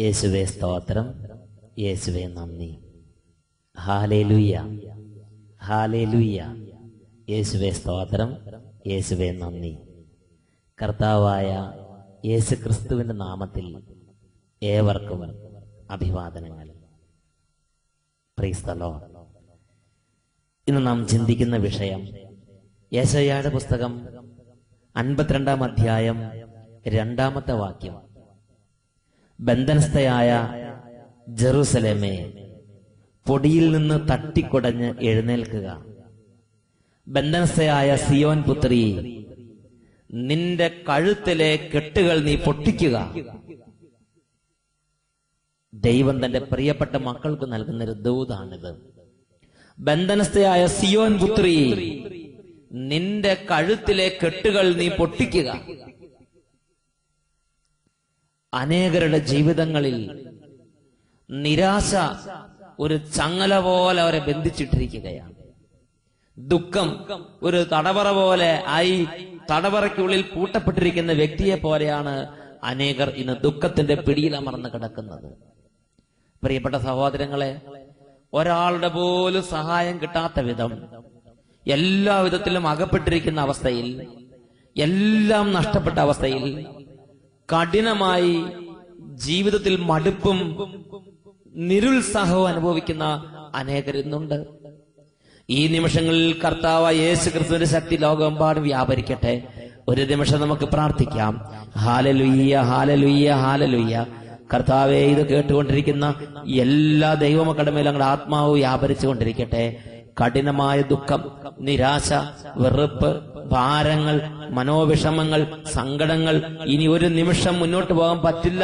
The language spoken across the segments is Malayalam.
യേശുവേ സ്തോത്രം, യേശുവേ നന്ദി. Hallelujah, hallelujah. യേശുവേ സ്തോത്രം, യേശുവേ നന്ദി. കർത്താവായ യേശു ക്രിസ്തുവിന്റെ നാമത്തിൽ ഏവർക്കും അഭിവാദനങ്ങൾ. Price the Lord. ഇന്ന് നാം ചിന്തിക്കുന്ന വിഷയം യെശയ്യായുടെ പുസ്തകം 52-ാം അധ്യായം 2-ാമത്തെ വാക്യം. ബന്ധനസ്ഥയായ ജെറുസലേമേ, പൊടിയിൽ നിന്ന് തട്ടിക്കുടഞ്ഞ് എഴുന്നേൽക്കുക. ബന്ധനസ്ഥയായ സിയോൻ പുത്രി, നിന്റെ കഴുത്തിലെ കെട്ടുകൾ നീ പൊട്ടിക്കുക. ദൈവം തന്റെ പ്രിയപ്പെട്ട മക്കൾക്ക് നൽകുന്നൊരു ദൂതാണിത്. ബന്ധനസ്ഥയായ സിയോൻ പുത്രി, നിന്റെ കഴുത്തിലെ കെട്ടുകൾ നീ പൊട്ടിക്കുക. അനേകരുടെ ജീവിതങ്ങളിൽ നിരാശ ഒരു ചങ്ങല പോലെ അവരെ ബന്ധിച്ചിട്ടിരിക്കുകയാണ്. ദുഃഖം ഒരു തടവറ പോലെ ആയി തടവറയ്ക്കുള്ളിൽ പൂട്ടപ്പെട്ടിരിക്കുന്ന വ്യക്തിയെ പോലെയാണ് അനേകർ ഇന്ന് ദുഃഖത്തിന്റെ പിടിയിൽ അമർന്ന് കിടക്കുന്നത്. പ്രിയപ്പെട്ട സഹോദരങ്ങളെ, ഒരാളുടെ പോലും സഹായം കിട്ടാത്ത വിധം എല്ലാ വിധത്തിലും അകപ്പെട്ടിരിക്കുന്ന അവസ്ഥയിൽ, എല്ലാം നഷ്ടപ്പെട്ട അവസ്ഥയിൽ, കഠിനമായി ജീവിതത്തിൽ മടുപ്പും നിരുത്സാഹവും അനുഭവിക്കുന്ന അനേകർ ഇന്നുണ്ട്. ഈ നിമിഷങ്ങളിൽ കർത്താവായ യേശു ക്രിസ്തുവിന്റെ ശക്തി ലോകമെമ്പാടും വ്യാപരിക്കട്ടെ. ഒരു നിമിഷം നമുക്ക് പ്രാർത്ഥിക്കാം. Hallelujah, hallelujah, hallelujah. കർത്താവേ, ഇത് കേട്ടുകൊണ്ടിരിക്കുന്ന എല്ലാ ദൈവമക്കളുടെ മേലും ഞങ്ങളുടെ ആത്മാവ് വ്യാപരിച്ചു കൊണ്ടിരിക്കട്ടെ. കഠിനമായ ദുഃഖം, നിരാശ, വെറുപ്പ്, ഭാരങ്ങൾ, മനോവിഷമങ്ങൾ, സങ്കടങ്ങൾ, ഇനി ഒരു നിമിഷം മുന്നോട്ട് പോകാൻ പറ്റില്ല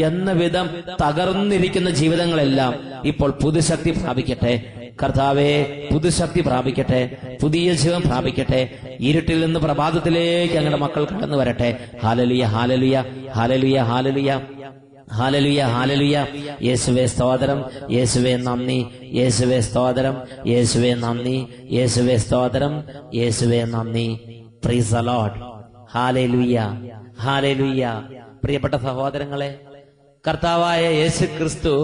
എന്ന വിധം തകർന്നിരിക്കുന്ന ജീവിതങ്ങളെല്ലാം ഇപ്പോൾ പുതുശക്തി പ്രാപിക്കട്ടെ. കർത്താവേ, പുതുശക്തി പ്രാപിക്കട്ടെ, പുതിയ ജീവൻ പ്രാപിക്കട്ടെ. ഇരുട്ടിൽ നിന്ന് പ്രഭാതത്തിലേക്ക് ഞങ്ങളുടെ മക്കൾ കടന്നു വരട്ടെ. Hallelujah, hallelujah, hallelujah, hallelujah, hallelujah, hallelujah. യേശുവേ സ്തോത്രം, യേശുവേ നന്ദി, യേശുവേ സ്തോത്രം, യേശുവേ നന്ദി, യേശുവേ സ്തോത്രം, യേശുവേ നന്ദി. Praise the Lord. Hallelujah, hallelujah. പ്രിയപ്പെട്ട സഹോദരങ്ങളെ, കർത്താവായ യേശു ക്രിസ്തു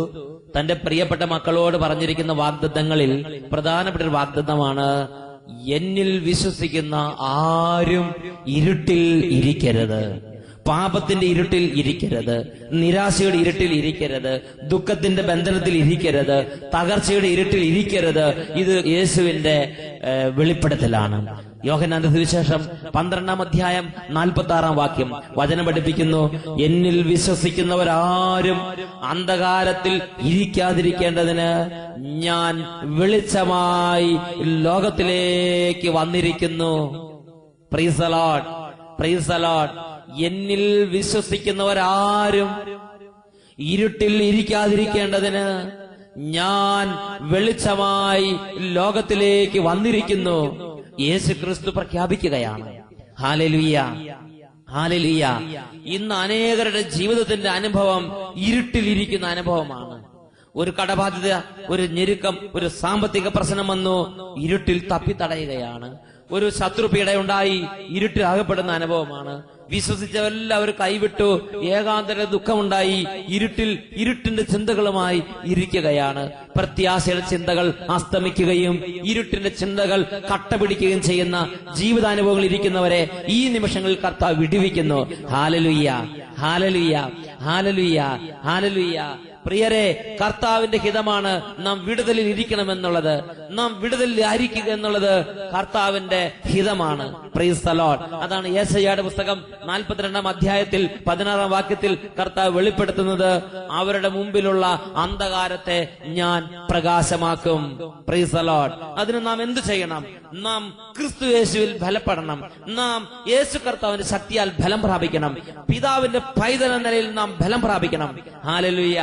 തന്റെ പ്രിയപ്പെട്ട മക്കളോട് പറഞ്ഞിരിക്കുന്ന വാഗ്ദത്തങ്ങളിൽ പ്രധാനപ്പെട്ട ഒരു വാഗ്ദത്തമാണ്, എന്നിൽ വിശ്വസിക്കുന്ന ആരും ഇരുട്ടിൽ ഇരിക്കരുത്. പാപത്തിന്റെ ഇരുട്ടിൽ ഇരിക്കരുത്, നിരാശയുടെ ഇരുട്ടിൽ ഇരിക്കരുത്, ദുഃഖത്തിന്റെ ബന്ധനത്തിൽ ഇരിക്കരുത്, തകർച്ചയുടെ ഇരുട്ടിൽ ഇരിക്കരുത്. ഇത് യേശുവിന്റെ വെളിപ്പെടുത്തലാണ്. യോഹന്നാന്റെ സുവിശേഷം 12-ാം അധ്യായം 46-ാം വാക്യം വചനം പഠിപ്പിക്കുന്നു, എന്നിൽ വിശ്വസിക്കുന്നവരാരും അന്ധകാരത്തിൽ ഇരിക്കാതിരിക്കേണ്ടതിന് ഞാൻ വെളിച്ചമായി ലോകത്തിലേക്ക് വന്നിരിക്കുന്നു. Price the Lord, praise the Lord. എന്നിൽ വിശ്വസിക്കുന്നവരാരും ഇരുട്ടിൽ ഇരിക്കാതിരിക്കേണ്ടതിന് ഞാൻ വെളിച്ചമായി ലോകത്തിലേക്ക് വന്നിരിക്കുന്നു. യേശു ക്രിസ്തു പ്രഖ്യാപിക്കുകയാണ്. Hallelujah, hallelujah. ഇന്ന് അനേകരുടെ ജീവിതത്തിന്റെ അനുഭവം ഇരുട്ടിലിരിക്കുന്ന അനുഭവമാണ്. ഒരു കടബാധ്യത, ഒരു ഞെരുക്കം, ഒരു സാമ്പത്തിക പ്രശ്നം വന്നു, ഇരുട്ടിൽ തപ്പിത്തടയുകയാണ്. ഒരു ശത്രുപീഡ ഉണ്ടായി, ഇരുട്ടിൽ അകപ്പെടുന്ന അനുഭവമാണ്. വിശ്വസിച്ചവരെല്ലാവരും കൈവിട്ടു, ഏകാന്തര ദുഃഖമുണ്ടായി, ഇരുട്ടിന്റെ ചിന്തകളുമായി ഇരിക്കുകയാണ്. പ്രത്യാശയുടെ ചിന്തകൾ അസ്തമിക്കുകയും ഇരുട്ടിന്റെ ചിന്തകൾ കട്ടപിടിക്കുകയും ചെയ്യുന്ന ജീവിതാനുഭവങ്ങൾ ഇരിക്കുന്നവരെ ഈ നിമിഷങ്ങളിൽ കർത്താവ് വിടുവിക്കുന്നു. Hallelujah, hallelujah, hallelujah, hallelujah. പ്രിയരെ, കർത്താവിന്റെ ഹിതമാണ് നാം വിടുതലിൽ ഇരിക്കണമെന്നുള്ളത്. നാം വിടുതലിൽ ആയിരിക്കുക എന്നുള്ളത് കർത്താവിന്റെ ഹിതമാണ്. Price the Lord. അതാണ് യെശയ്യായുടെ പുസ്തകം 42-ാം അധ്യായത്തിൽ 16-ാം വാക്യത്തിൽ കർത്താവ് വെളിപ്പെടുത്തുന്നത്, അവരുടെ മുമ്പിലുള്ള അന്ധകാരത്തെ ഞാൻ പ്രകാശമാക്കും. Price the Lord. അതിന് നാം എന്ത് ചെയ്യണം? നാം ക്രിസ്തു യേശുവിൽ ബലപ്പെടണം. നാം യേശു കർത്താവിന്റെ ശക്തിയാൽ ബലം പ്രാപിക്കണം. പിതാവിന്റെ പൈതൽ എന്ന നിലയിൽ നാം ബലം പ്രാപിക്കണം. ഹല്ലേലൂയ.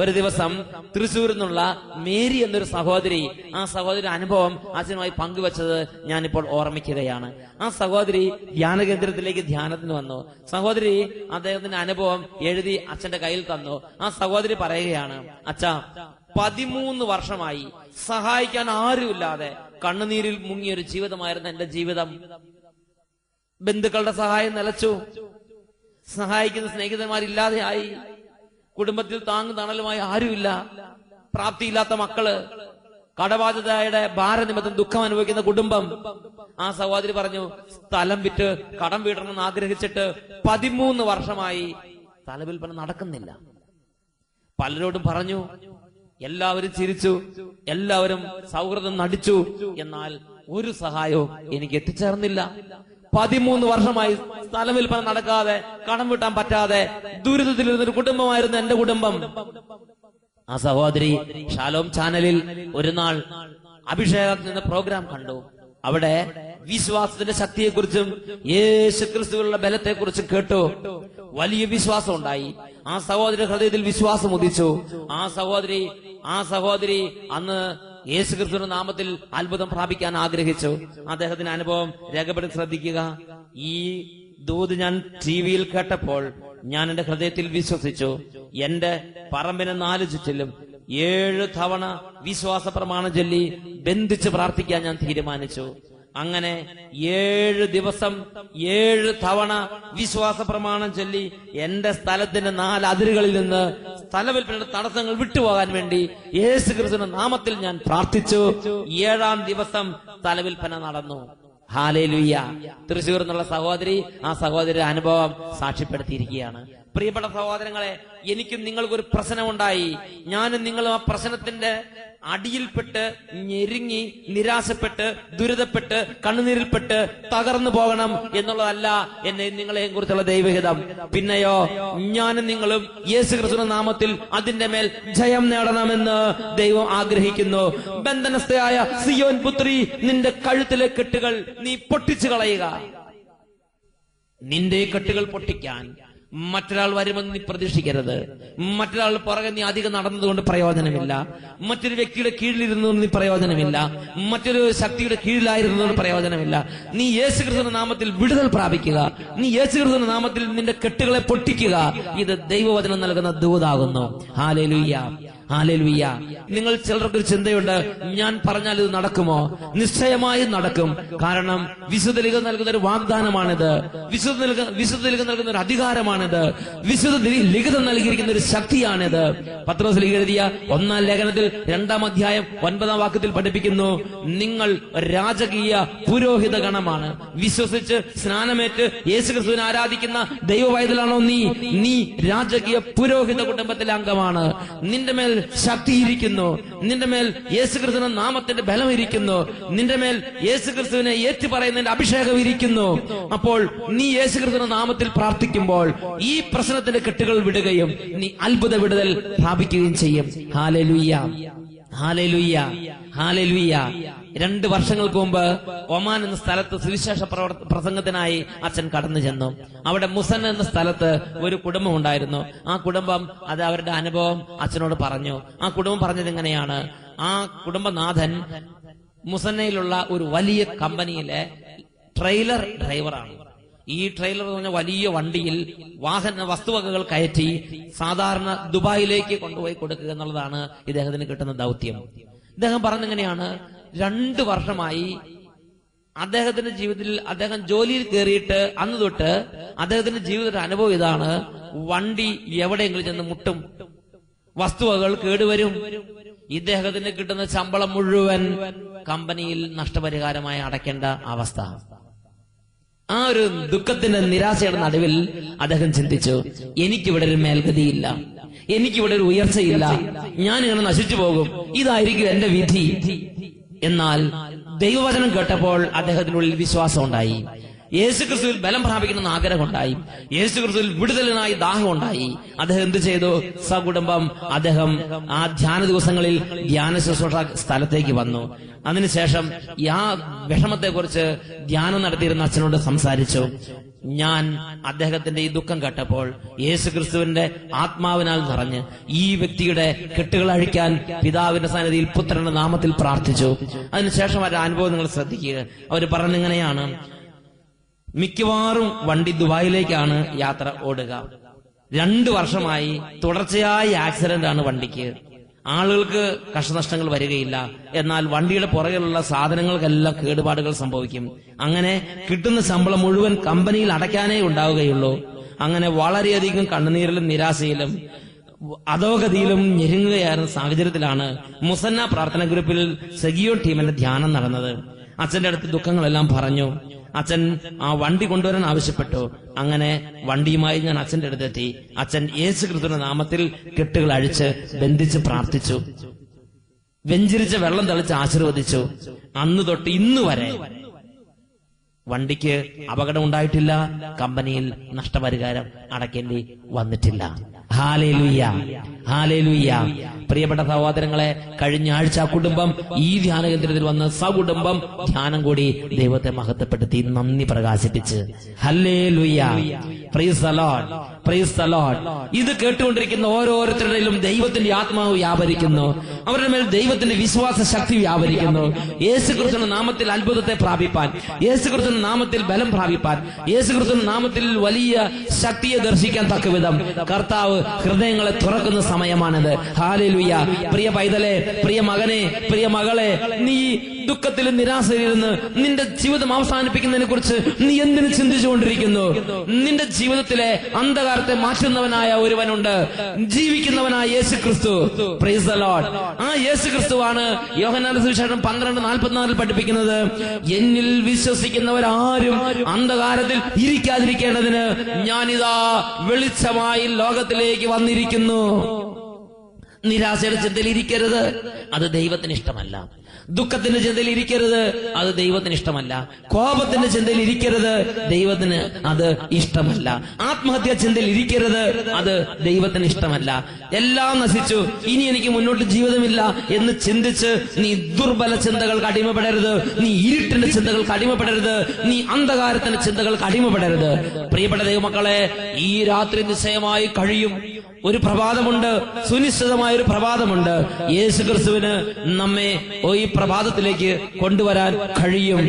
ഒരു ദിവസം തൃശ്ശൂരിൽ നിന്നുള്ള മേരി എന്നൊരു സഹോദരി, ആ സഹോദരി അനുഭവം അച്ഛനുമായി പങ്കുവച്ചത് ഞാനിപ്പോൾ ഓർമ്മിക്കുകയാണ്. ആ സഹോദരി ധ്യാന കേന്ദ്രത്തിലേക്ക് ധ്യാനത്തിന് വന്നു. സഹോദരി അദ്ദേഹത്തിന്റെ അനുഭവം എഴുതി അച്ഛന്റെ കയ്യിൽ തന്നു. ആ സഹോദരി പറയുകയാണ്, അച്ഛാ, 13 വർഷമായി സഹായിക്കാൻ ആരുമില്ലാതെ കണ്ണുനീരിൽ മുങ്ങിയൊരു ജീവിതമായിരുന്നു എന്റെ ജീവിതം. ബന്ധുക്കളുടെ സഹായം നിലച്ചു, സഹായിക്കുന്ന സ്നേഹിതന്മാരില്ലാതെയായി. കുടുംബത്തിൽ താങ്ങും തണലുമായി ആരുമില്ല, പ്രാപ്തിയില്ലാത്ത മക്കള്, കടബാധ്യതയുടെ ഭാരനിമിത്തം ദുഃഖം അനുഭവിക്കുന്ന കുടുംബം. ആ സഹോദരി പറഞ്ഞു, സ്ഥലം വിറ്റ് കടം വീടണമെന്ന് ആഗ്രഹിച്ചിട്ട് 13 വർഷമായി സ്ഥലവിൽപ്പന നടക്കുന്നില്ല. പലരോടും പറഞ്ഞു, എല്ലാവരും ചിരിച്ചു, എല്ലാവരും സൗഹൃദം നടിച്ചു, എന്നാൽ ഒരു സഹായവും എനിക്ക് എത്തിച്ചേർന്നില്ല. 13 വർഷമായി സ്ഥലം വിൽപ്പന നടക്കാതെ, കടം വീട്ടാൻ പറ്റാതെ ദുരിതത്തിലിരുന്നൊരു കുടുംബമായിരുന്നു എന്റെ കുടുംബം. ആ സഹോദരി ഷാലോം ചാനലിൽ ഒരു നാൾ അഭിഷേകത്തിൽ നിന്ന് പ്രോഗ്രാം കണ്ടു. അവിടെ വിശ്വാസത്തിന്റെ ശക്തിയെക്കുറിച്ചും യേശു ക്രിസ്തുവിനുള്ള ബലത്തെക്കുറിച്ചും കേട്ടു. വലിയ വിശ്വാസം ഉണ്ടായി. ആ സഹോദരി ഹൃദയത്തിൽ വിശ്വാസം ഉദിച്ചു. ആ സഹോദരി അന്ന് യേശു ക്രിസ്തുവിന്റെ നാമത്തിൽ അത്ഭുതം പ്രാപിക്കാൻ ആഗ്രഹിച്ചു. അദ്ദേഹത്തിന്റെ അനുഭവം രേഖപ്പെടുത്തി ശ്രദ്ധിക്കുക. ഈ ദൂത് ഞാൻ ടിവിയിൽ കേട്ടപ്പോൾ ഞാൻ എന്റെ ഹൃദയത്തിൽ വിശ്വസിച്ചു. എന്റെ പറമ്പിന് 4 ചുറ്റിലും 7 തവണ വിശ്വാസ പ്രമാണം ചൊല്ലി ബന്ധിച്ച് പ്രാർത്ഥിക്കാൻ ഞാൻ തീരുമാനിച്ചു. അങ്ങനെ 7 ദിവസം 7 തവണ വിശ്വാസ പ്രമാണം ചൊല്ലി എന്റെ സ്ഥലത്തിന്റെ 4 അതിരുകളിൽ നിന്ന് സ്ഥലവിൽപ്പനയുടെ തടസ്സങ്ങൾ വിട്ടുപോകാൻ വേണ്ടി യേശു ക്രിസ്തുവിന്റെ നാമത്തിൽ ഞാൻ പ്രാർത്ഥിച്ചു. 7-ാം ദിവസം സ്ഥലവിൽപ്പന നടന്നു. ഹല്ലേലൂയ. തൃശ്ശൂർ എന്നുള്ള സഹോദരി ആ സഹോദരിയുടെ അനുഭവം സാക്ഷ്യപ്പെടുത്തിയിരിക്കുകയാണ്. പ്രിയപ്പെട്ട സഹോദരങ്ങളെ, എനിക്കും നിങ്ങൾക്കൊരു പ്രശ്നമുണ്ടായി. ഞാനും നിങ്ങളും ആ പ്രശ്നത്തിന്റെ അടിയിൽപ്പെട്ട് ഞെരുങ്ങി നിരാശപ്പെട്ട് ദുരിതപ്പെട്ട് കണ്ണുനീരിൽപ്പെട്ട് തകർന്നു പോകണം എന്നുള്ളതല്ല എന്നെ നിങ്ങളെയും കുറിച്ചുള്ള ദൈവഹിതം. പിന്നെയോ ഞാനും നിങ്ങളും യേശുക്രിസ്തുവിന്റെ നാമത്തിൽ അതിന്റെ മേൽ ജയം നേടണമെന്ന് ദൈവം ആഗ്രഹിക്കുന്നു. ബന്ധനസ്ഥയായ സിയോൻ പുത്രി, നിന്റെ കഴുത്തിലെ കെട്ടുകൾ നീ പൊട്ടിച്ചു കളയുക. നിന്റെ കെട്ടുകൾ പൊട്ടിക്കാൻ മറ്റൊരാൾ വരുമെന്ന് നീ പ്രതീക്ഷിക്കരുത്. മറ്റൊരാൾ പുറകെ നീ അധികം നടന്നതുകൊണ്ട് പ്രയോജനമില്ല. മറ്റൊരു വ്യക്തിയുടെ കീഴിലിരുന്നതുകൊണ്ട് നീ പ്രയോജനമില്ല. മറ്റൊരു ശക്തിയുടെ കീഴിലായിരുന്നതുകൊണ്ട് പ്രയോജനമില്ല. നീ യേശുക്രിസ്തുവിന്റെ നാമത്തിൽ വിടുതൽ പ്രാപിക്കുക. നീ യേശുക്രിസ്തുവിന്റെ നാമത്തിൽ നിന്റെ കെട്ടുകളെ പൊട്ടിക്കുക. ഇത് ദൈവവചനം നൽകുന്ന ദൂതാകുന്നു. Hallelujah, hallelujah. നിങ്ങൾ ചിലർക്കൊരു ചിന്തയുണ്ട്, ഞാൻ പറഞ്ഞാൽ ഇത് നടക്കുമോ? നിശ്ചയമായും നടക്കും. കാരണം വിശുദ്ധ ലിഖിതം നൽകുന്ന ഒരു വാഗ്ദാനമാണിത്. വിശുദ്ധ ലിഖിതം നൽകുന്ന ഒരു അധികാരമാണിത്. വിശുദ്ധ ലിഖിതം നൽകിയിരിക്കുന്ന ഒരു ശക്തിയാണിത്. പത്രോസ് എഴുതിയ 1-ാം ലേഖനത്തിൽ 2-ാം അധ്യായം 9-ാം വാക്യത്തിൽ പഠിപ്പിക്കുന്നു, നിങ്ങൾ രാജകീയ പുരോഹിത ഗണമാണ്. വിശ്വസിച്ച് സ്നാനമേറ്റ് യേശുക്രിസ്തുവിനെ ആരാധിക്കുന്ന ദൈവവൈതലാണോ നീ രാജകീയ പുരോഹിത കുടുംബത്തിലെ അംഗമാണ്. നിന്റെ മേൽ ശക്തിയിരിക്കുന്നു. നിന്റെ മേൽ യേശുക്രിസ്തുവിന്റെ നാമത്തിന്റെ ബലം ഇരിക്കുന്നു. നിന്റെ മേൽ യേശുക്രിസ്തുവിനെ ഏറ്റുപറയുന്നതിന്റെ അഭിഷേകം ഇരിക്കുന്നു. അപ്പോൾ നീ യേശുക്രിസ്തുവിന്റെ നാമത്തിൽ പ്രാർത്ഥിക്കുമ്പോൾ ഈ പ്രശ്നത്തിന്റെ കെട്ടുകൾ വിടുകയും നീ അത്ഭുത വിടുതൽ പ്രാപിക്കുകയും ചെയ്യും. Hallelujah, hallelujah, hallelujah. 2 വർഷങ്ങൾക്ക് മുമ്പ് ഒമാൻ എന്ന സ്ഥലത്ത് സുവിശേഷ പ്രസംഗത്തിനായി അച്ഛൻ കടന്നു ചെന്നു. അവിടെ മുസൻ എന്ന സ്ഥലത്ത് ഒരു കുടുംബം ഉണ്ടായിരുന്നു. ആ കുടുംബം അത് അവരുടെ അനുഭവം അച്ഛനോട് പറഞ്ഞു. ആ കുടുംബം പറഞ്ഞത് ഇങ്ങനെയാണ്. ആ കുടുംബനാഥൻ മുസന്നയിലുള്ള ഒരു വലിയ കമ്പനിയിലെ ട്രെയിലർ ഡ്രൈവറാണ്. ഈ ട്രെയിലർ എന്ന് പറഞ്ഞ വലിയ വണ്ടിയിൽ വസ്തുവകകൾ കയറ്റി സാധാരണ ദുബായിലേക്ക് കൊണ്ടുപോയി കൊടുക്കുക എന്നുള്ളതാണ് ഇദ്ദേഹത്തിന് കിട്ടുന്ന ദൗത്യം. ഇദ്ദേഹം പറഞ്ഞെങ്ങനെയാണ്, 2 വർഷമായി അദ്ദേഹത്തിന്റെ ജീവിതത്തിൽ അദ്ദേഹം ജോലിയിൽ കയറിയിട്ട് അന്ന് തൊട്ട് അദ്ദേഹത്തിന്റെ ജീവിതത്തിന്റെ അനുഭവം ഇതാണ്: വണ്ടി എവിടെയെങ്കിലും ചെന്ന് മുട്ടും, വസ്തുവകൾ കേടുവരും. ഇദ്ദേഹത്തിന് കിട്ടുന്ന ശമ്പളം മുഴുവൻ കമ്പനിയിൽ നഷ്ടപരിഹാരമായി അടയ്ക്കേണ്ട അവസ്ഥ. ആ ഒരു ദുഃഖത്തിന്റെ നിരാശയുടെ നടുവിൽ അദ്ദേഹം ചിന്തിച്ചു, എനിക്കിവിടെ ഒരു മേൽഗതിയില്ല, എനിക്കിവിടെ ഒരു ഉയർച്ചയില്ല, ഞാൻ ഇങ്ങനെ നശിച്ചു പോകും, ഇതായിരിക്കും എന്റെ വിധി. എന്നാൽ ദൈവവചനം കേട്ടപ്പോൾ അദ്ദേഹത്തിനുള്ളിൽ വിശ്വാസം ഉണ്ടായി. യേശുക്രിസ്തുവിൽ ബലം പ്രാപിക്കുന്ന ആഗ്രഹമുണ്ടായി. യേശുക്രിസ്തുവിൽ വിടുതലിനായി ദാഹം ഉണ്ടായി. അദ്ദേഹം എന്ത് ചെയ്തു? സകുടുംബം അദ്ദേഹം ആ ധ്യാന ദിവസങ്ങളിൽ ധ്യാന ശുശ്രൂഷ സ്ഥലത്തേക്ക് വന്നു. അതിനുശേഷം ആ വിഷമത്തെക്കുറിച്ച് ധ്യാനം നടത്തിയിരുന്ന അച്ഛനോട് സംസാരിച്ചു. ഞാൻ അദ്ദേഹത്തിന്റെ ഈ ദുഃഖം കേട്ടപ്പോൾ യേശുക്രിസ്തുവിന്റെ ആത്മാവിനാൽ നിറഞ്ഞ് ഈ വ്യക്തിയുടെ കെട്ടുകൾ അഴിക്കാൻ പിതാവിന്റെ സന്നിധിയിൽ പുത്രന്റെ നാമത്തിൽ പ്രാർത്ഥിച്ചു. അതിനുശേഷം അവരുടെ അനുഭവം നിങ്ങൾ ശ്രദ്ധിക്കുക. അവർ പറഞ്ഞിങ്ങനെയാണ്, മിക്കവാറും വണ്ടി ദുബായിലേക്കാണ് യാത്ര ഓടുക. 2 വർഷമായി തുടർച്ചയായ ആക്സിഡന്റ് ആണ് വണ്ടിക്ക്. ആളുകൾക്ക് കഷ്ടനഷ്ടങ്ങൾ വരികയില്ല, എന്നാൽ വണ്ടിയുടെ പുറകിലുള്ള സാധനങ്ങൾക്കെല്ലാം കേടുപാടുകൾ സംഭവിക്കും. അങ്ങനെ കിട്ടുന്ന ശമ്പളം മുഴുവൻ കമ്പനിയിൽ അടയ്ക്കാനേ ഉണ്ടാവുകയുള്ളൂ. അങ്ങനെ വളരെയധികം കണ്ണുനീരിലും നിരാശയിലും അധോഗതിയിലും ഞെരുങ്ങുകയായിരുന്ന സാഹചര്യത്തിലാണ് മുസന്ന പ്രാർത്ഥന ഗ്രൂപ്പിൽ സഗിയോ ടീമിന്റെ ധ്യാനം നടന്നത്. അച്ഛന്റെ അടുത്ത് ദുഃഖങ്ങളെല്ലാം പറഞ്ഞു. അച്ഛൻ ആ വണ്ടി കൊണ്ടുവരാൻ ആവശ്യപ്പെട്ടു. അങ്ങനെ വണ്ടിയുമായി ഞാൻ അച്ഛന്റെ അടുത്തെത്തി. അച്ഛൻ യേശു ക്രിസ്തുവിന്റെ നാമത്തിൽ കെട്ടുകൾ അഴിച്ച് ബന്ധിച്ച് പ്രാർത്ഥിച്ചു. വെഞ്ചിരിച്ച വെള്ളം തളിച്ച് ആശീർവദിച്ചു. അന്ന് തൊട്ട് ഇന്ന് വരെ വണ്ടിക്ക് അപകടം ഉണ്ടായിട്ടില്ല. കമ്പനിയിൽ നഷ്ടപരിഹാരം അടയ്ക്കേണ്ടി വന്നിട്ടില്ല. Hallelujah, hallelujah. പ്രിയപ്പെട്ട സഹോദരങ്ങളെ, കഴിഞ്ഞ ആഴ്ച ആ കുടുംബം ഈ ധ്യാന കേന്ദ്രത്തിൽ വന്ന് സകുടുംബം ധ്യാനം കൂടി ദൈവത്തെ മഹത്വപ്പെടുത്തി നന്ദി പ്രകാശിപ്പിച്ച്. Hallelujah, praise the Lord, praise the Lord. ഇത് കേട്ടുകൊണ്ടിരിക്കുന്ന ഓരോരുത്തരുടെയും ദൈവത്തിന്റെ ആത്മാവ് വ്യാപരിക്കുന്നു. അവരുടെ മേൽ ദൈവത്തിന്റെ വിശ്വാസ ശക്തി വ്യാപരിക്കുന്നു. യേശുക്രിസ്തുവിന്റെ നാമത്തിൽ അത്ഭുതത്തെ പ്രാപിപ്പാൻ, യേശുക്രിസ്തുവിന്റെ നാമത്തിൽ ബലം പ്രാപിപ്പാൻ, യേശുക്രിസ്തുവിന്റെ നാമത്തിൽ വലിയ ശക്തിയെ ദർശിക്കാൻ തക്കവിധം കർത്താവ് ഹൃദയങ്ങളെ തുറക്കുന്ന സമയമാണിത്. ഹല്ലേലൂയ. പ്രിയ പൈതലെ, പ്രിയ മകനെ, പ്രിയ മകളെ, നീ ദുഃഖത്തിലും നിരാശയിലിരുന്ന് നിന്റെ ജീവിതം അവസാനിപ്പിക്കുന്നതിനെ കുറിച്ച് നീ എന്തിനു ചിന്തിച്ചുകൊണ്ടിരിക്കുന്നു? നിന്റെ ജീവിതത്തിലെ അന്ധകാരത്തെ മാറ്റുന്നവനായ ഒരുവനുണ്ട്, ജീവിക്കുന്നവനായ യേശു ക്രിസ്തു. Price the Lord. ആ യേശു ക്രിസ്തുവാണ് യോഹന്നാന്റെ സുവിശേഷം 12:44 പഠിപ്പിക്കുന്നത്. എന്നിൽ വിശ്വസിക്കുന്നവരാരും അന്ധകാരത്തിൽ ഇരിക്കാതിരിക്കേണ്ടതിന് ഞാനിതാ വെളിച്ചമായി ലോകത്തിലേക്ക് വന്നിരിക്കുന്നു. നിരാശയുടെ ചിന്തയിൽ ഇരിക്കരുത്, അത് ദൈവത്തിന് ഇഷ്ടമല്ല. ദുഃഖത്തിന്റെ ചിന്തയിൽ ഇരിക്കരുത്, അത് ദൈവത്തിന് ഇഷ്ടമല്ല. കോപത്തിന്റെ ചിന്തയിൽ ഇരിക്കരുത്, ദൈവത്തിന് അത് ഇഷ്ടമല്ല. ആത്മഹത്യാ ചിന്തയിൽ ഇരിക്കരുത്, അത് ദൈവത്തിന് ഇഷ്ടമല്ല. എല്ലാം നശിച്ചു, ഇനി എനിക്ക് മുന്നോട്ട് ജീവിതമില്ല എന്ന് ചിന്തിച്ച് നീ ദുർബല ചിന്തകൾക്ക് അടിമപ്പെടരുത്. നീ ഇരുട്ടിന്റെ ചിന്തകൾക്ക് അടിമപ്പെടരുത്. നീ അന്ധകാരത്തിന്റെ ചിന്തകൾക്ക് അടിമപ്പെടരുത്. പ്രിയപ്പെട്ട ദൈവമക്കളെ, ഈ രാത്രി നിശ്ചയമായി കഴിയും. ഒരു പ്രഭാതമുണ്ട്, സുനിശ്ചിതമായ ഒരു പ്രഭാതമുണ്ട്. യേശു ക്രിസ്തുവിന് നമ്മെ ഈ പ്രഭാതത്തിലേക്ക് കൊണ്ടുവരാൻ കഴിയും.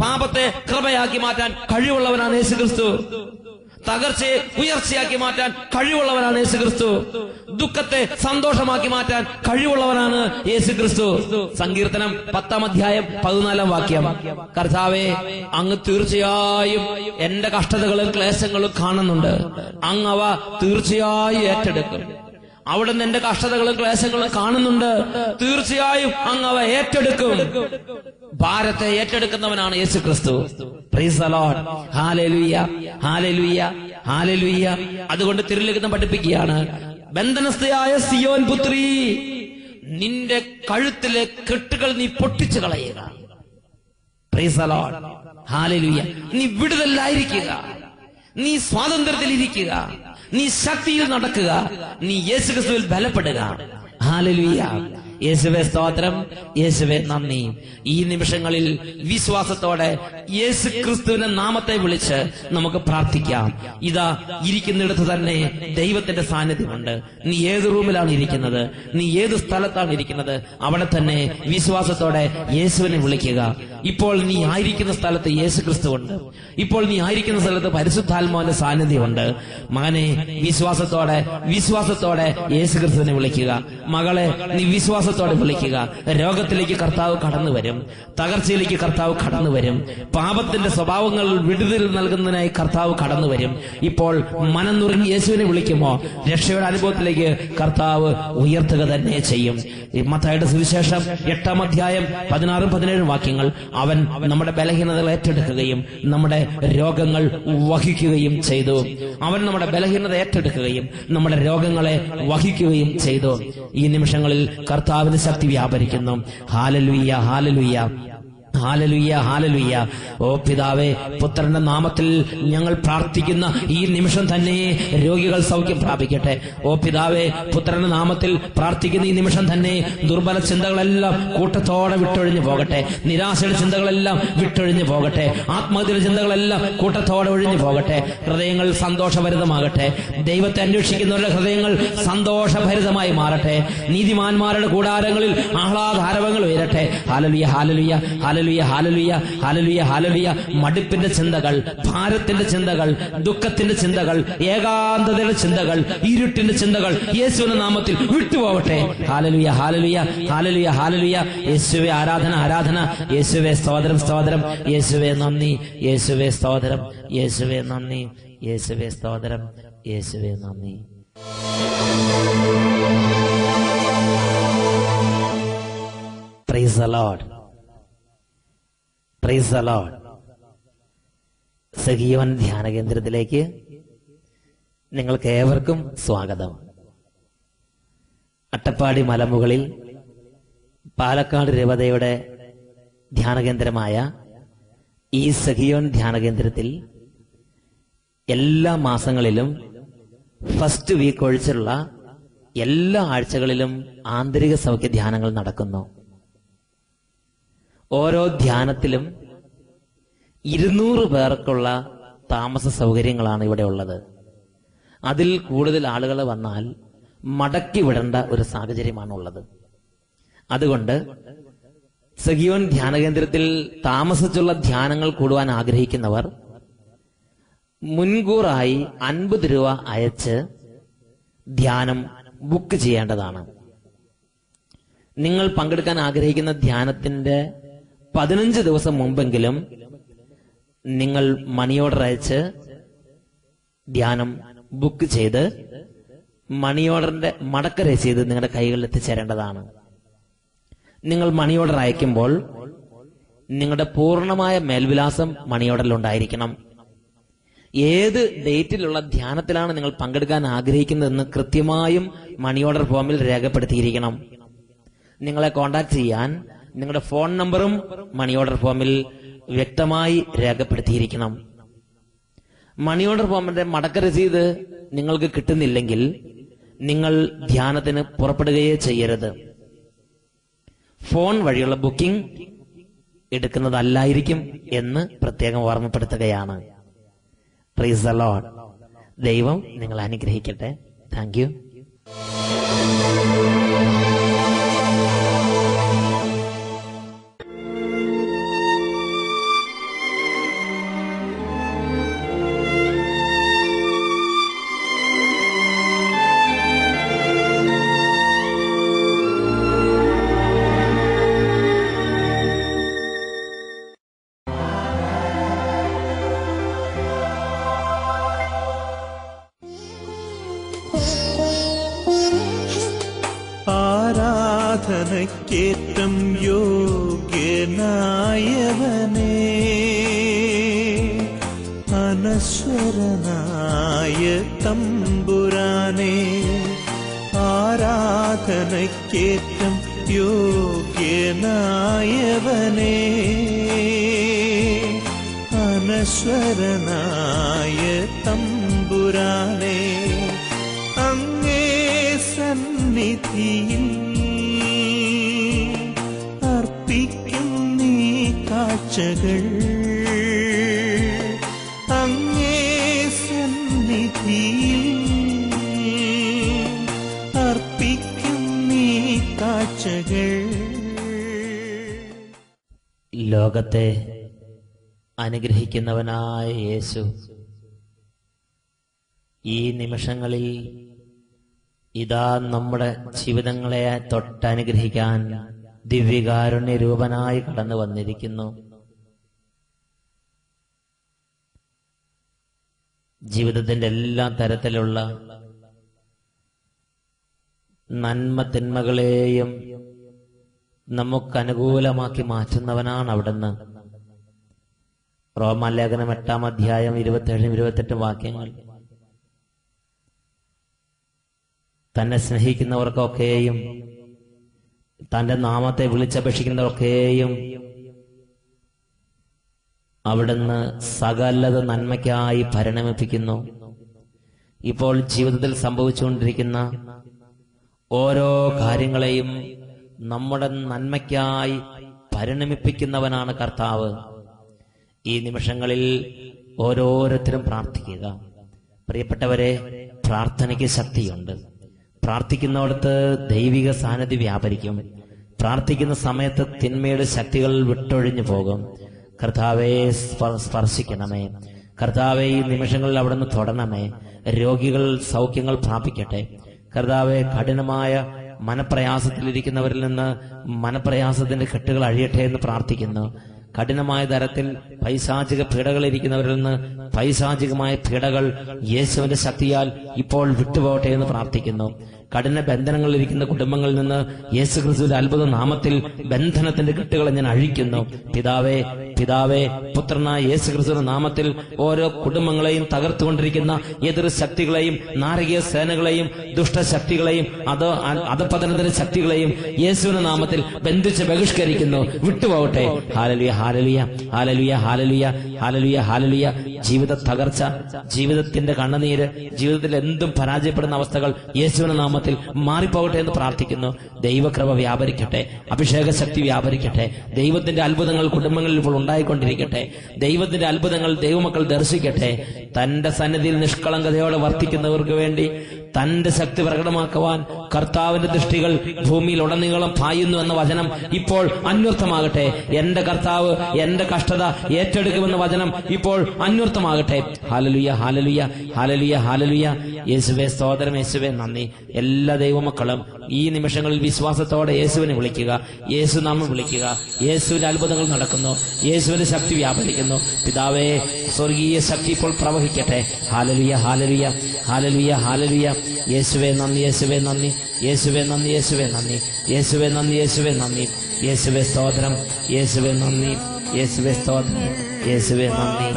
പാപത്തെ കൃപയാക്കി മാറ്റാൻ കഴിവുള്ളവനാണ് യേശു ക്രിസ്തു. തകർച്ചയെ ഉയർച്ചയാക്കി മാറ്റാൻ കഴിവുള്ളവനാണ് യേശു ക്രിസ്തു. ദുഃഖത്തെ സന്തോഷമാക്കി മാറ്റാൻ കഴിവുള്ളവനാണ് യേശു ക്രിസ്തു. സങ്കീർത്തനം 10:14 കർത്താവേ, അങ്ങ് തീർച്ചയായും എന്റെ കഷ്ടതകളും ക്ലേശങ്ങളും കാണുന്നുണ്ട്. അങ്ങ് അവ തീർച്ചയായും ഏറ്റെടുക്കും. അവിടുന്ന് എന്റെ കഷ്ടതകളും ക്ലേശങ്ങളും കാണുന്നുണ്ട്. തീർച്ചയായും അങ്ങ് അവ ഏറ്റെടുക്കും. ഭാരത്തെ ഏറ്റെടുക്കുന്നവനാണ് യേശു ക്രിസ്തു. Price the Lord. Hallelujah, hallelujah, hallelujah. അതുകൊണ്ട് തിരുലിഖിതം പഠിപ്പിക്കുകയാണ്, ബന്ധനസ്ഥയായ സിയോൻ പുത്രി, നിന്റെ കഴുത്തിലെ കെട്ടുകൾ നീ പൊട്ടിച്ചു കളയുക. Price the Lord. ഹല്ലേലൂയ. നീ വിടുതലായിരിക്കുക, നീ സ്വാതന്ത്ര്യത്തിൽ ഇരിക്കുക, നീ ശക്തിയിൽ നടക്കുക, നീ യേശുക്രിസ്തുവിൽ ബലപ്പെടുക. ഹല്ലേലൂയ. യേശുവേ സ്തോത്രം, യേശുവേ നന്ദി. ഈ നിമിഷങ്ങളിൽ വിശ്വാസത്തോടെ യേശു ക്രിസ്തുവിന്റെ നാമത്തെ വിളിച്ച് നമുക്ക് പ്രാർത്ഥിക്കാം. ഇതാ ഇരിക്കുന്നിടത്ത് തന്നെ ദൈവത്തിന്റെ സാന്നിധ്യമുണ്ട്. നീ ഏത് റൂമിലാണ് ഇരിക്കുന്നത്, നീ ഏത് സ്ഥലത്താണ് ഇരിക്കുന്നത്, അവിടെ തന്നെ വിശ്വാസത്തോടെ യേശുവിനെ വിളിക്കുക. ഇപ്പോൾ നീ ആയിരിക്കുന്ന സ്ഥലത്ത് യേശു ക്രിസ്തു ഉണ്ട്. ഇപ്പോൾ നീ ആയിരിക്കുന്ന സ്ഥലത്ത് പരിശുദ്ധാത്മാവിന്റെ സാന്നിധ്യമുണ്ട്. മകനെ, വിശ്വാസത്തോടെ വിശ്വാസത്തോടെ യേശു ക്രിസ്തുവിനെ വിളിക്കുക. മകളെ, നീ വിശ്വാസത്തോടെ വിളിക്കുക. രോഗത്തിലേക്ക് കർത്താവ് കടന്നു വരും. തകർച്ചയിലേക്ക് കർത്താവ് കടന്നു വരും. പാപത്തിന്റെ സ്വഭാവങ്ങൾ വിടുതൽ നൽകുന്നതിനായി കർത്താവ് കടന്നു വരും. ഇപ്പോൾ മനം നുറുങ്ങി യേശുവിനെ വിളിക്കുമോ, രക്ഷയുടെ അനുഭവത്തിലേക്ക് കർത്താവ് ഉയർത്തുക തന്നെ ചെയ്യും. മത്തായിയുടെ സുവിശേഷം 8:16-17 അവൻ നമ്മുടെ ബലഹീനതകൾ ഏറ്റെടുക്കുകയും നമ്മുടെ രോഗങ്ങൾ വഹിക്കുകയും ചെയ്തു. അവൻ നമ്മുടെ ബലഹീനത ഏറ്റെടുക്കുകയും നമ്മുടെ രോഗങ്ങളെ വഹിക്കുകയും ചെയ്തു. ഈ നിമിഷങ്ങളിൽ കർത്താവിന് ശക്തി വ്യാപരിക്കുന്നു. Hallelujah, hallelujah, hallelujah, hallelujah. ഓ പിതാവേ, പുത്രന്റെ നാമത്തിൽ ഞങ്ങൾ പ്രാർത്ഥിക്കുന്ന ഈ നിമിഷം തന്നെ രോഗികൾ സൗഖ്യം പ്രാപിക്കട്ടെ. ഓ പിതാവേ, പുത്രന്റെ നാമത്തിൽ പ്രാർത്ഥിക്കുന്ന ഈ നിമിഷം തന്നെ ദുർബല ചിന്തകളെല്ലാം കൂട്ടത്തോടെ വിട്ടൊഴിഞ്ഞു പോകട്ടെ. നിരാശയുടെ ചിന്തകളെല്ലാം വിട്ടൊഴിഞ്ഞു പോകട്ടെ. ആത്മഹത്യയുടെ ചിന്തകളെല്ലാം കൂട്ടത്തോടെ ഒഴിഞ്ഞു പോകട്ടെ. ഹൃദയങ്ങൾ സന്തോഷഭരിതമാകട്ടെ. ദൈവത്തെ അന്വേഷിക്കുന്നവരുടെ ഹൃദയങ്ങൾ സന്തോഷഭരിതമായി മാറട്ടെ. നീതിമാന്മാരുടെ കൂടാരങ്ങളിൽ ആഹ്ലാദാരവങ്ങൾ ഉയരട്ടെ. Hallelujah, hallelujah, hallelujah, hallelujah, hallelujah, hallelujah. മടുപ്പിന്റെ ചിന്തകൾ, ഭാരത്തിന്റെ ചിന്തകൾ, ദുഃഖത്തിന്റെ ചിന്തകൾ, ഏകാന്തതയുടെ ചിന്തകൾ, ഇരുട്ടിന്റെ ചിന്തകൾ യേശുവിന്റെ നാമത്തിൽ വിട്ടുപോകട്ടെ. Hallelujah, hallelujah, hallelujah, hallelujah. യേശുവേ ആരാധന, ആരാധന. യേശുവേ സ്തോത്രം, സ്തോത്രം. യേശുവേ നന്ദി, യേശുവേ സ്തോത്രം. യേശുവേ നന്ദി, യേശുവേ സ്തോത്രം. യേശുവേ നന്ദി. Praise the Lord, praise the Lord. സഗീവൻ ധ്യാന കേന്ദ്രത്തിലേക്ക് നിങ്ങൾക്ക് ഏവർക്കും സ്വാഗതം. അട്ടപ്പാടി മലമുകളിൽ പാലക്കാട് രൂപതയുടെ ധ്യാനകേന്ദ്രമായ ഈ സഗീവൻ ധ്യാനകേന്ദ്രത്തിൽ എല്ലാ മാസങ്ങളിലും ഫസ്റ്റ് വീക്ക് ഒഴിച്ചുള്ള എല്ലാ ആഴ്ചകളിലും ആന്തരിക സൗഖ്യ ധ്യാനങ്ങൾ നടക്കുന്നു. ഓരോ ധ്യാനത്തിലും 200 പേർക്കുള്ള താമസ സൗകര്യങ്ങളാണ് ഇവിടെ ഉള്ളത്. അതിൽ കൂടുതൽ ആളുകൾ വന്നാൽ മടക്കി വിടേണ്ട ഒരു സാഹചര്യമാണുള്ളത്. അതുകൊണ്ട് സഗീവൻ ധ്യാനകേന്ദ്രത്തിൽ താമസിച്ചുള്ള ധ്യാനങ്ങൾ കൂടുവാൻ ആഗ്രഹിക്കുന്നവർ മുൻകൂറായി 50 രൂപ അയച്ച് ധ്യാനം ബുക്ക് ചെയ്യേണ്ടതാണ്. നിങ്ങൾ പങ്കെടുക്കാൻ ആഗ്രഹിക്കുന്ന ധ്യാനത്തിന്റെ 15 ദിവസം മുമ്പെങ്കിലും നിങ്ങൾ മണി ഓർഡർ അയച്ച് ധ്യാനം ബുക്ക് ചെയ്ത് മണി ഓർഡറിന്റെ മടക്ക രസീത് നിങ്ങളുടെ കൈകളിൽ എത്തിച്ചേരേണ്ടതാണ്. നിങ്ങൾ മണി ഓർഡർ അയക്കുമ്പോൾ നിങ്ങളുടെ പൂർണ്ണമായ മേൽവിലാസം മണി ഓർഡറിൽ ഉണ്ടായിരിക്കണം. ഏത് ഡേറ്റിലുള്ള ധ്യാനത്തിലാണ് നിങ്ങൾ പങ്കെടുക്കാൻ ആഗ്രഹിക്കുന്നതെന്ന് കൃത്യമായും മണി ഓർഡർ ഫോമിൽ രേഖപ്പെടുത്തിയിരിക്കണം. നിങ്ങളെ കോൺടാക്ട് ചെയ്യാൻ നിങ്ങളുടെ ഫോൺ നമ്പറും മണി ഓർഡർ ഫോമിൽ വ്യക്തമായി രേഖപ്പെടുത്തിയിരിക്കണം. മണി ഓർഡർ ഫോമിന്റെ മടക്ക രസീത് നിങ്ങൾക്ക് കിട്ടുന്നില്ലെങ്കിൽ നിങ്ങൾ ധ്യാനത്തിന് പുറപ്പെടുകയേ ചെയ്യരുത്. ഫോൺ വഴിയുള്ള ബുക്കിംഗ് എടുക്കുന്നതല്ലായിരിക്കും എന്ന് പ്രത്യേകം ഓർമ്മപ്പെടുത്തുകയാണ്. Price the Lord. ദൈവം നിങ്ങളെ അനുഗ്രഹിക്കട്ടെ. Thank you. ആരാധനയ്ക്കേറ്റം യോഗ്യനായവനേ, അനശ്വരനായ തമ്പുരാനേ, ആരാധനയ്ക്കേറ്റം യോഗ്യനായവനേ, അനശ്വരനായ തമ്പുരാനേ, അങ്ങേ സന്നിധിയിൽ അർപ്പിക്കും നീ കാഴ്ചകൾ, അങ്ങേ സന്നിധിയിൽ അർപ്പിക്കും നീ കാഴ്ചകൾ. ലോകത്തെ അനുഗ്രഹിക്കുന്നവനായ യേശു ഈ നിമിഷങ്ങളിൽ ഇതാ നമ്മുടെ ജീവിതങ്ങളെ തൊട്ടനുഗ്രഹിക്കാൻ ദിവ്യകാരുണ്യ രൂപനായി കടന്നു വന്നിരിക്കുന്നു. ജീവിതത്തിന്റെ എല്ലാ തരത്തിലുള്ള നന്മ തിന്മകളെയും നമുക്കനുകൂലമാക്കി മാറ്റുന്നവനാണ് അവിടുന്ന്. റോമാലേഖനം 8-ാം അധ്യായം 27-28 വാക്യങ്ങൾ. തന്നെ സ്നേഹിക്കുന്നവർക്കൊക്കെയും തന്റെ നാമത്തെ വിളിച്ചപേക്ഷിക്കുന്നവർക്കൊക്കെയും അവിടുന്ന് സകലത നന്മയ്ക്കായി പരിണമിപ്പിക്കുന്നു. ഇപ്പോൾ ജീവിതത്തിൽ സംഭവിച്ചുകൊണ്ടിരിക്കുന്ന ഓരോ കാര്യങ്ങളെയും നമ്മുടെ നന്മയ്ക്കായി പരിണമിപ്പിക്കുന്നവനാണ് കർത്താവ്. ഈ നിമിഷങ്ങളിൽ ഓരോരുത്തരും പ്രാർത്ഥിക്കുക. പ്രിയപ്പെട്ടവരെ, പ്രാർത്ഥനയ്ക്ക് ശക്തിയുണ്ട്. പ്രാർത്ഥിക്കുന്നിടത്ത് ദൈവിക സാന്നിധ്യം വ്യാപരിക്കും. പ്രാർത്ഥിക്കുന്ന സമയത്ത് തിന്മയുടെ ശക്തികൾ വിട്ടൊഴിഞ്ഞു പോകും. കർത്താവെ സ്പർശിക്കണമേ. കർത്താവെ ഈ നിമിഷങ്ങളിൽ അവിടുന്ന് തൊടണമേ. രോഗികൾ സൗഖ്യങ്ങൾ പ്രാപിക്കട്ടെ. കർത്താവെ കഠിനമായ മനപ്രയാസത്തിലിരിക്കുന്നവരിൽ നിന്ന് മനപ്രയാസത്തിന്റെ കെട്ടുകൾ അഴിയട്ടെ എന്ന് പ്രാർത്ഥിക്കുന്നു. കഠിനമായ തരത്തിൽ പൈശാചിക പീഡകളിരിക്കുന്നവരിൽ നിന്ന് പൈശാചികമായ പീഡകൾ യേശുവിന്റെ ശക്തിയാൽ ഇപ്പോൾ വിട്ടുപോകട്ടെ എന്ന് പ്രാർത്ഥിക്കുന്നു. കഠിന ബന്ധനങ്ങളിലിരിക്കുന്ന കുടുംബങ്ങളിൽ നിന്ന് യേശു ക്രിസ്തുവിന്റെ അത്ഭുത നാമത്തിൽ ബന്ധനത്തിന്റെ കെട്ടുകളെ ഞാൻ അഴിക്കുന്നു. പിതാവേ, പിതാവേ, പുത്രനായ യേശു ക്രിസ്തുവിന്റെ നാമത്തിൽ ഓരോ കുടുംബങ്ങളെയും തകർത്തുകൊണ്ടിരിക്കുന്ന എതിർ ശക്തികളെയും നാരകീയ സേനകളെയും ദുഷ്ടശക്തികളെയും അധപതനത്തിന്റെ ശക്തികളെയും യേശുവിന്റെ നാമത്തിൽ ബന്ധിച്ച് ബഹിഷ്കരിക്കുന്നു. വിട്ടുപോകട്ടെ. Hallelujah, hallelujah, hallelujah, hallelujah, hallelujah, hallelujah. ജീവിത തകർച്ച, ജീവിതത്തിന്റെ കണ്ണുനീര്, ജീവിതത്തിൽ എന്തും പരാജയപ്പെടുന്ന അവസ്ഥകൾ യേശുവിന്റെ നാമത്തിൽ മാറിപ്പോകട്ടെ എന്ന് പ്രാർത്ഥിക്കുന്നു. ദൈവകൃപ വ്യാപരിക്കട്ടെ, അഭിഷേക ശക്തി വ്യാപരിക്കട്ടെ. ദൈവത്തിന്റെ അത്ഭുതങ്ങൾ കുടുംബങ്ങളിൽ ഇപ്പോൾ ഉണ്ടായിക്കൊണ്ടിരിക്കട്ടെ. ദൈവത്തിന്റെ അത്ഭുതങ്ങൾ ദൈവമക്കൾ ദർശിക്കട്ടെ. തന്റെ സന്നിധിയിൽ നിഷ്കളങ്കതയോടെ വർത്തിക്കുന്നവർക്ക് വേണ്ടി തന്റെ ശക്തി പ്രകടമാക്കുവാൻ കർത്താവിന്റെ ദൃഷ്ടികൾ ഭൂമിയിൽ ഉടനീളം പായുന്നു എന്ന വചനം ഇപ്പോൾ അന്വർത്ഥമാകട്ടെ. എന്റെ കർത്താവ് എന്റെ കഷ്ടത ഏറ്റെടുക്കുമെന്ന വചനം ഇപ്പോൾ അന്വർത്ഥമാകട്ടെ. Hallelujah, hallelujah, hallelujah, hallelujah. യേശുവേ സ്തോത്രം, യേശുവേ നന്ദി. എല്ലാ ദൈവമക്കളും ഈ നിമിഷങ്ങളിൽ വിശ്വാസത്തോടെ യേശുവിനെ വിളിക്കുക, യേശു നാമം വിളിക്കുക. യേശുവിന്റെ അത്ഭുതങ്ങൾ നടക്കുന്നു, യേശുവിന്റെ ശക്തി വ്യാപരിക്കുന്നു. പിതാവേ, സ്വർഗീയ ശക്തി ഇപ്പോൾ പ്രവഹിക്കട്ടെ. Hallelujah, hallelujah, hallelujah, hallelujah. യേശുവേ നന്ദി, യേശുവേ നന്ദി, യേശുവേ നന്ദി, യേശുവേ നന്ദി, യേശുവേ നന്ദി, യേശുവേ നന്ദി. യേശുവേ സ്തോത്രം, യേശുവേ നന്ദി, യേശുവേ സ്തോത്രം, യേശുവേ നന്ദി.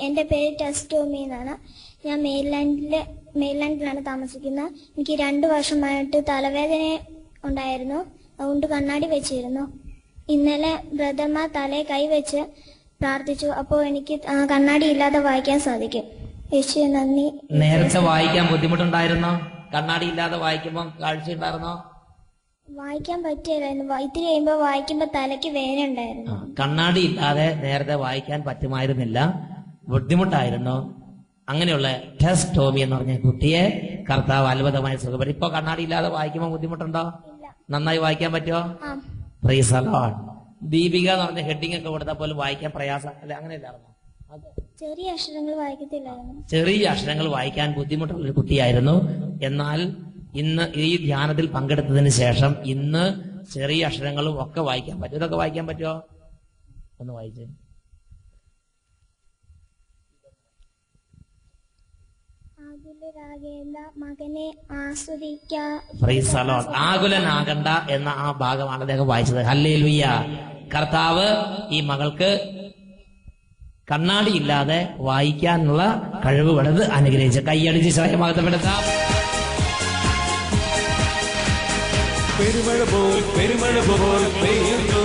എൻ്റെ പേര് ടെസ്റ്റോമി എന്നാണ്. ഞാൻ മെയിൻലാൻഡിലാണ് താമസിക്കുന്നത്. എനിക്ക് 2 വർഷമായിട്ട് തലവേദന ഉണ്ടായിരുന്നു, അതുകൊണ്ട് കണ്ണാടി വെച്ചിരുന്നു. ഇന്നലെ ബ്രദർമാർ തലയെ കൈവച്ച് പ്രാർത്ഥിച്ചു. അപ്പോൾ എനിക്ക് കണ്ണാടി ഇല്ലാതെ വായിക്കാൻ സാധിക്കും. യേശുവേ നന്ദി. നേരത്തെ വായിക്കാൻ ബുദ്ധിമുട്ടുണ്ടായിരുന്നോ? കണ്ണാടി ഇല്ലാതെ വായിക്കുമ്പോൾ കാഴ്ചയുണ്ടായിരുന്നോ? വായിക്കാൻ പറ്റില്ലായിരുന്നു. ഇത്തിരി കഴിയുമ്പോൾ വായിക്കുമ്പോൾ തലയ്ക്ക് വേദന ഉണ്ടായിരുന്നു. കണ്ണാടി ഇല്ലാതെ നേരത്തെ വായിക്കാൻ പറ്റുമായിരുന്നില്ല, ബുദ്ധിമുട്ടായിരുന്നു. അങ്ങനെയുള്ള ടെസ്റ്റോമി എന്ന് പറഞ്ഞ കുട്ടിയെ കർത്താവ് അത്ഭുതമായി സുഖപ്പെടുത്തി. ഇപ്പൊ കണ്ണാടി ഇല്ലാതെ വായിക്കുമ്പോൾ ബുദ്ധിമുട്ടുണ്ടോ? നന്നായി വായിക്കാൻ പറ്റുമോ? Price the Lord. ദീപിക എന്ന് പറഞ്ഞ ഹെഡിങ് ഒക്കെ കൊടുത്താൽ പോലും വായിക്കാൻ പ്രയാസം അല്ലെ? അങ്ങനെയല്ലായിരുന്നു. ചെറിയ അക്ഷരങ്ങൾ വായിക്കത്തില്ലായിരുന്നു. ചെറിയ അക്ഷരങ്ങൾ വായിക്കാൻ ബുദ്ധിമുട്ടുള്ള ഒരു കുട്ടിയായിരുന്നു. എന്നാൽ ഇന്ന് ഈ ധ്യാനത്തിൽ പങ്കെടുത്തതിന് ശേഷം ഇന്ന് ചെറിയ അക്ഷരങ്ങളും ഒക്കെ വായിക്കാൻ പറ്റും. ഇതൊക്കെ വായിക്കാൻ പറ്റുമോ? ഒന്ന് വായിച്ചേ. ആകുലനാകണ്ട എന്ന ആ ഭാഗമാണ് അദ്ദേഹം വായിച്ചത്. ഹല്ലേലൂയ. കർത്താവ് ഈ മകൾക്ക് കണ്ണാടി ഇല്ലാതെ വായിക്കാനുള്ള കഴിവ് കൊടുത്ത് അനുഗ്രഹിച്ച് കൈയടിച്ച് സ്വയമാകപ്പെടുത്താം. പെരുമഴ പോൽ പെയ്യുന്നു.